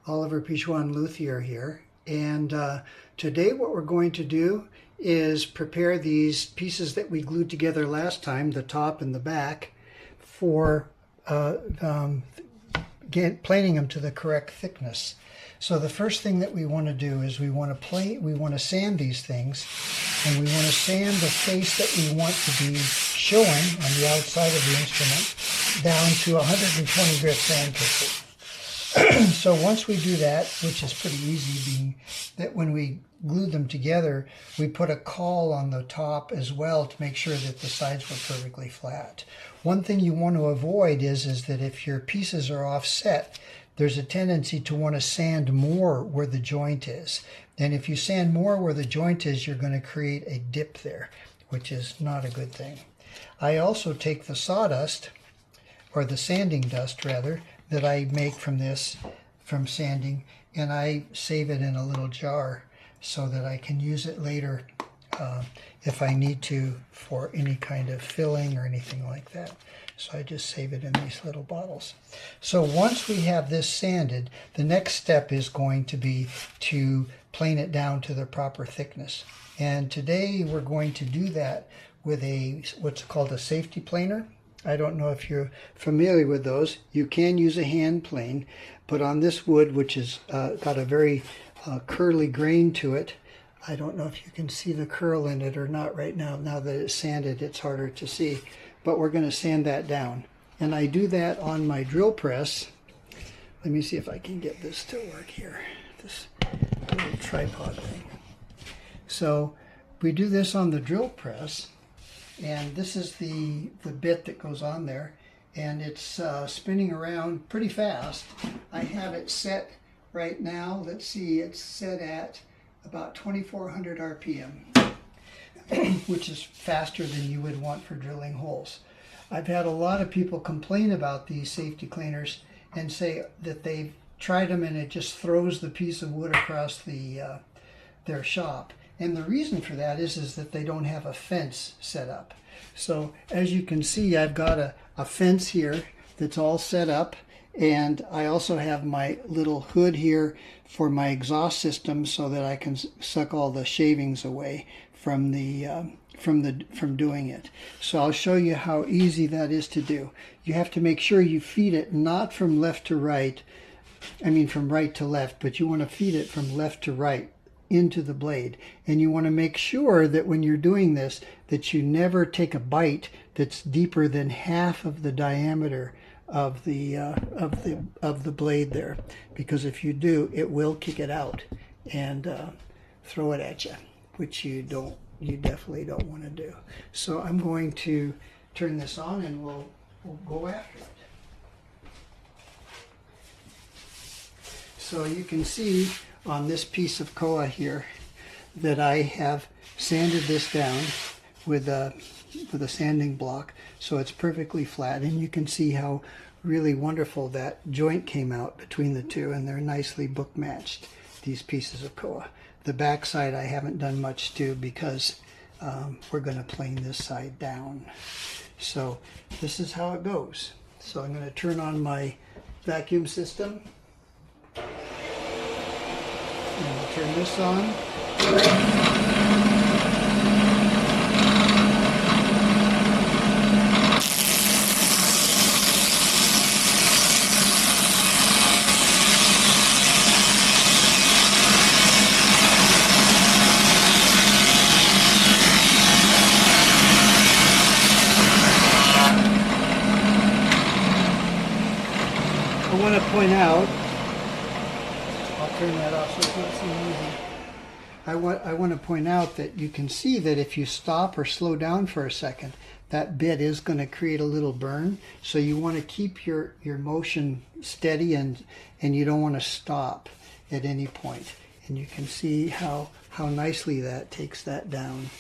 Oliver Pichuan Luthier here, and today what we're going to do is prepare these pieces that we glued together last time, the top and the back, for planing them to the correct thickness. So the first thing that we want to do is we want to sand these things, and we want to sand the face that we want to be showing on the outside of the instrument down to 120 grit sandpaper. So once we do that, which is pretty easy, being that when we glue them together, we put a caul on the top as well to make sure that the sides were perfectly flat. One thing you want to avoid is that if your pieces are offset, there's a tendency to want to sand more where the joint is. And if you sand more where the joint is, you're going to create a dip there, which is not a good thing. I also take the sawdust, or the sanding dust rather, that I make from sanding, and I save it in a little jar so that I can use it later if I need to for any kind of filling or anything like that. So I just save it in these little bottles. So once we have this sanded, the next step is going to be to plane it down to the proper thickness. And today we're going to do that with what's called a safety planer. I don't know if you're familiar with those. You can use a hand plane, but on this wood, which has got a very curly grain to it, I don't know if you can see the curl in it or not right now. Now that it's sanded, it's harder to see, but we're going to sand that down. And I do that on my drill press. Let me see if I can get this to work here, this little tripod thing. So we do this on the drill press. And this is the bit that goes on there, and it's spinning around pretty fast. I have it set right now, let's see, it's set at about 2400 RPM, which is faster than you would want for drilling holes. I've had a lot of people complain about these safety cleaners and say that they've tried them and it just throws the piece of wood across their shop. And the reason for that is that they don't have a fence set up. So as you can see, I've got a fence here that's all set up, and I also have my little hood here for my exhaust system so that I can suck all the shavings away from doing it. So I'll show you how easy that is to do. You have to make sure you feed it not from left to right, from right to left, but you want to feed it from left to right into the blade. And you want to make sure that when you're doing this, that you never take a bite that's deeper than half of the diameter of the blade there, because if you do, it will kick it out and throw it at you, which you definitely don't want to do. So I'm going to turn this on and we'll go after it. So you can see on this piece of koa here that I have sanded this down with a sanding block so it's perfectly flat, and you can see how really wonderful that joint came out between the two, and they're nicely book matched, these pieces of koa. The back side I haven't done much to because we're going to plane this side down. So this is how it goes. So I'm going to turn on my vacuum system. And we'll turn this on. I want to point out, I'll turn that off so it's not so noisy. I want to point out that you can see that if you stop or slow down for a second, that bit is going to create a little burn. So you want to keep your motion steady, and you don't want to stop at any point. And you can see how nicely that takes that down,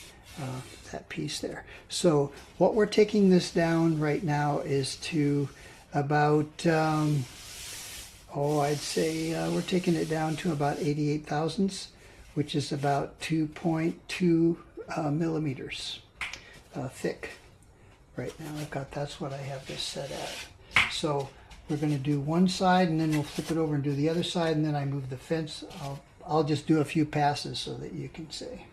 that piece there. So what we're taking this down right now is to about I'd say we're taking it down to about 88 thousandths, which is about 2.2 millimeters thick right now. That's what I have this set at. So we're going to do one side and then we'll flip it over and do the other side, and then I move the fence. I'll just do a few passes so that you can see.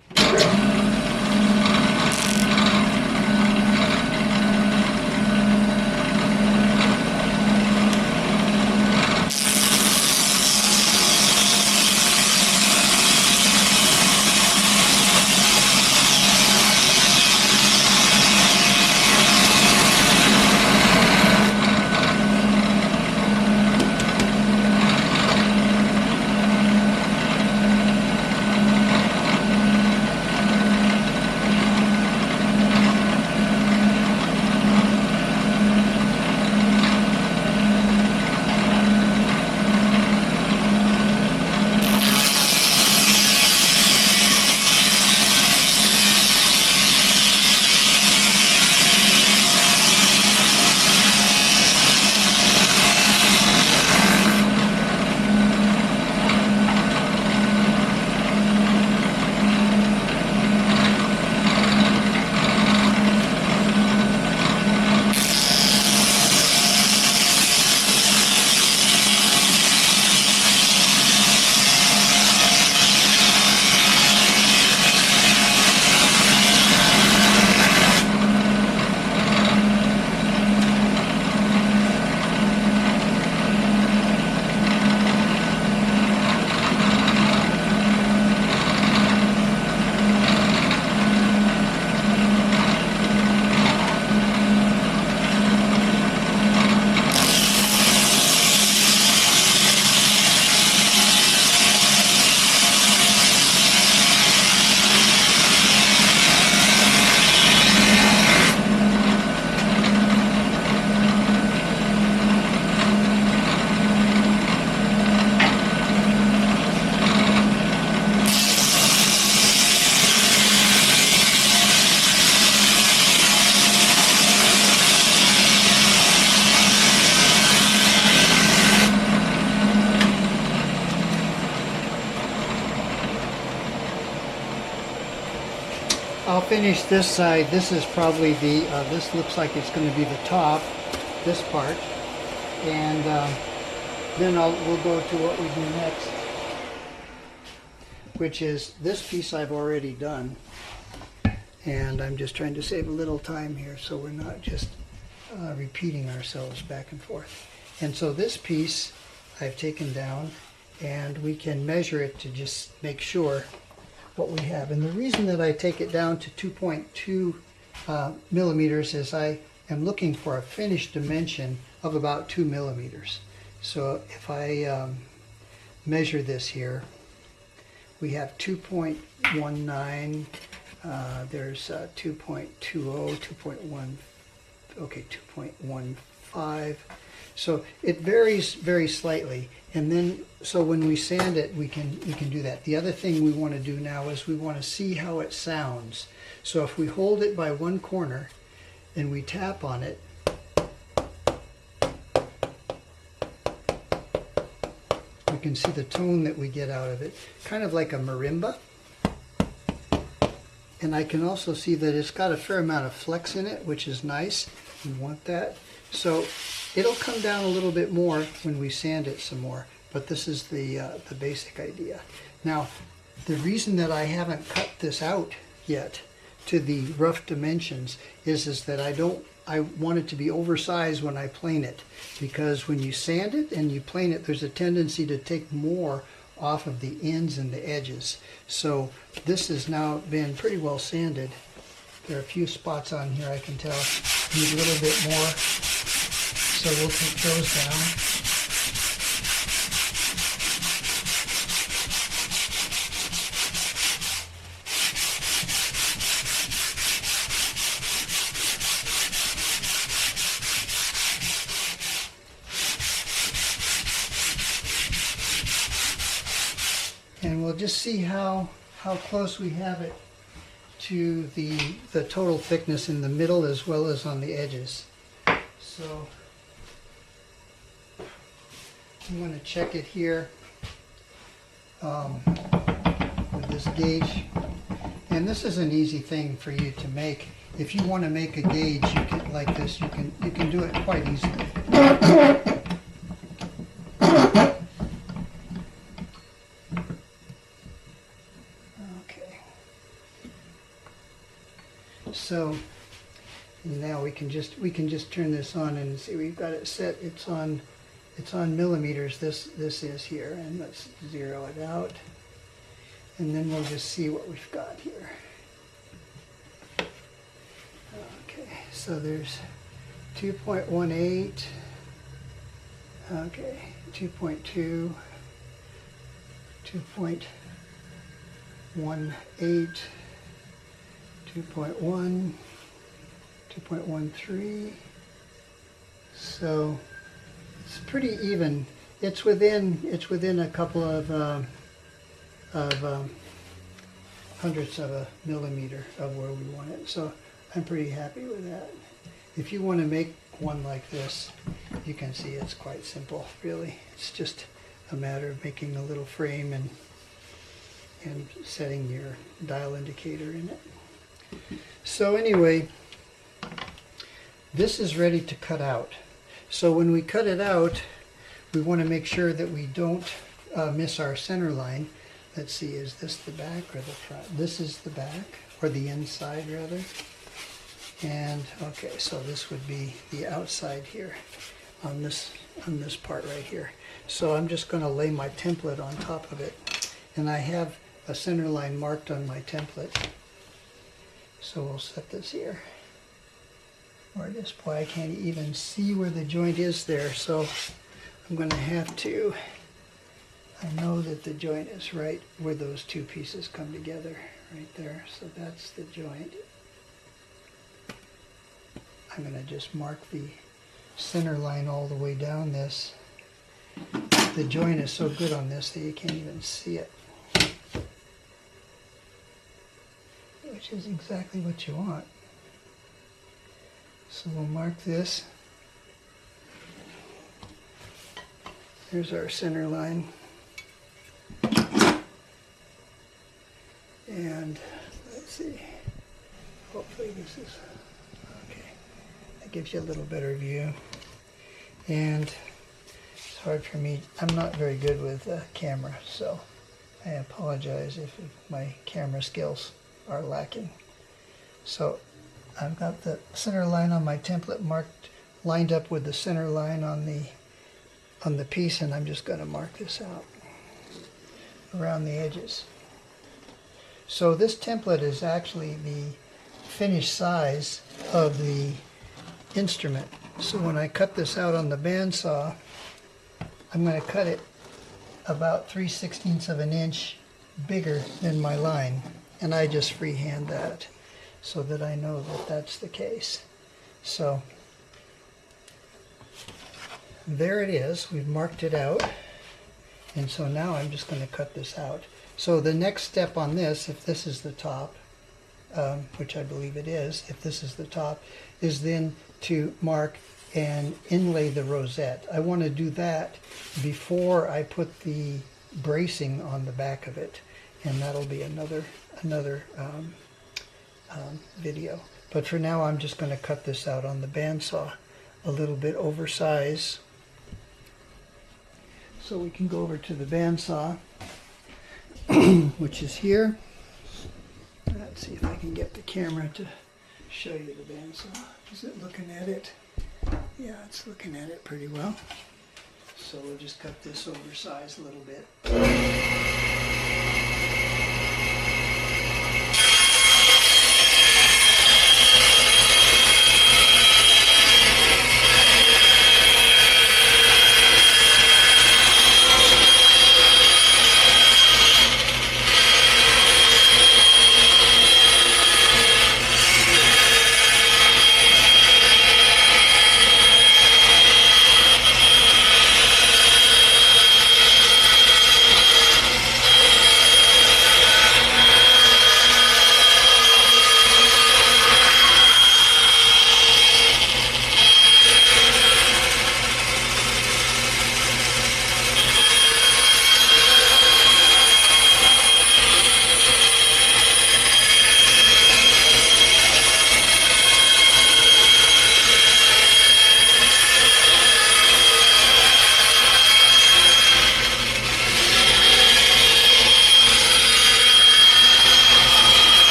I'll finish this side. This is probably the, this looks like it's going to be the top, this part. And then we'll go to what we do next, which is this piece I've already done. And I'm just trying to save a little time here so we're not just repeating ourselves back and forth. And so this piece I've taken down, and we can measure it to just make sure what we have. And the reason that I take it down to 2.2 millimeters is I am looking for a finished dimension of about 2 millimeters. So if I measure this here, we have 2.19, there's 2.20, 2.1, okay, 2.15. So it varies very slightly. And then, so when we sand it, we can do that. The other thing we want to do now is we want to see how it sounds. So if we hold it by one corner and we tap on it, we can see the tone that we get out of it, kind of like a marimba. And I can also see that it's got a fair amount of flex in it, which is nice. We want that. So it'll come down a little bit more when we sand it some more, but this is the basic idea. Now, the reason that I haven't cut this out yet to the rough dimensions is that I want it to be oversized when I plane it, because when you sand it and you plane it, there's a tendency to take more off of the ends and the edges. So this has now been pretty well sanded. There are a few spots on here I can tell need a little bit more. So we'll take those down. And we'll just see how close we have it to the total thickness in the middle as well as on the edges. So I'm going to check it here with this gauge. And this is an easy thing for you to make. If you want to make a gauge like this, you can do it quite easily. So now we can just turn this on and see we've got it set. It's on millimeters. This is here, and let's zero it out, and then we'll just see what we've got here. Okay, so there's 2.18. Okay, 2.2, 2.18, 2.1, 2.13. So it's pretty even. It's within a couple of hundredths of a millimeter of where we want it. So I'm pretty happy with that. If you want to make one like this, you can see it's quite simple, really. It's just a matter of making a little frame and setting your dial indicator in it. So anyway, this is ready to cut out. So when we cut it out, we want to make sure that we don't miss our center line. Let's see, is this the back or the front? This is the back, or the inside rather. And okay, so this would be the outside here on this part right here. So I'm just going to lay my template on top of it, and I have a center line marked on my template. So we'll set this here. Or this, boy, I can't even see where the joint is there, so I'm going to have to. I know that the joint is right where those two pieces come together, right there. So that's the joint. I'm going to just mark the center line all the way down this. The joint is so good on this that you can't even see it, which is exactly what you want. So we'll mark this. There's our center line. And let's see, hopefully this is okay. That gives you a little better view. And it's hard for me, I'm not very good with camera, so I apologize if my camera skills are lacking. So I've got the center line on my template lined up with the center line on the piece, and I'm just going to mark this out around the edges. So this template is actually the finished size of the instrument. So when I cut this out on the bandsaw, I'm going to cut it about 3/16 of an inch bigger than my line, and I just freehand that so that I know that that's the case. So there it is. We've marked it out, and so now I'm just going to cut this out. So the next step on this, if this is the top, which I believe it is, if this is the top, is then to mark and inlay the rosette. I want to do that before I put the bracing on the back of it, and that'll be another video. But for now, I'm just going to cut this out on the bandsaw, a little bit oversized. So we can go over to the bandsaw, which is here. Let's see if I can get the camera to show you the bandsaw. Is it looking at it? Yeah, it's looking at it pretty well. So we'll just cut this oversized a little bit.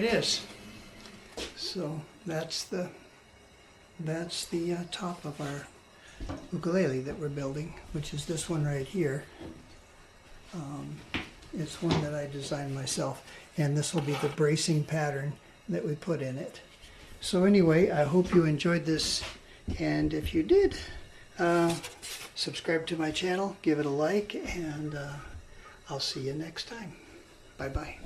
it is. So that's the top of our ukulele that we're building, which is this one right here. It's one that I designed myself, and this will be the bracing pattern that we put in it. So anyway, I hope you enjoyed this, and if you did, subscribe to my channel, give it a like, and I'll see you next time. Bye-bye.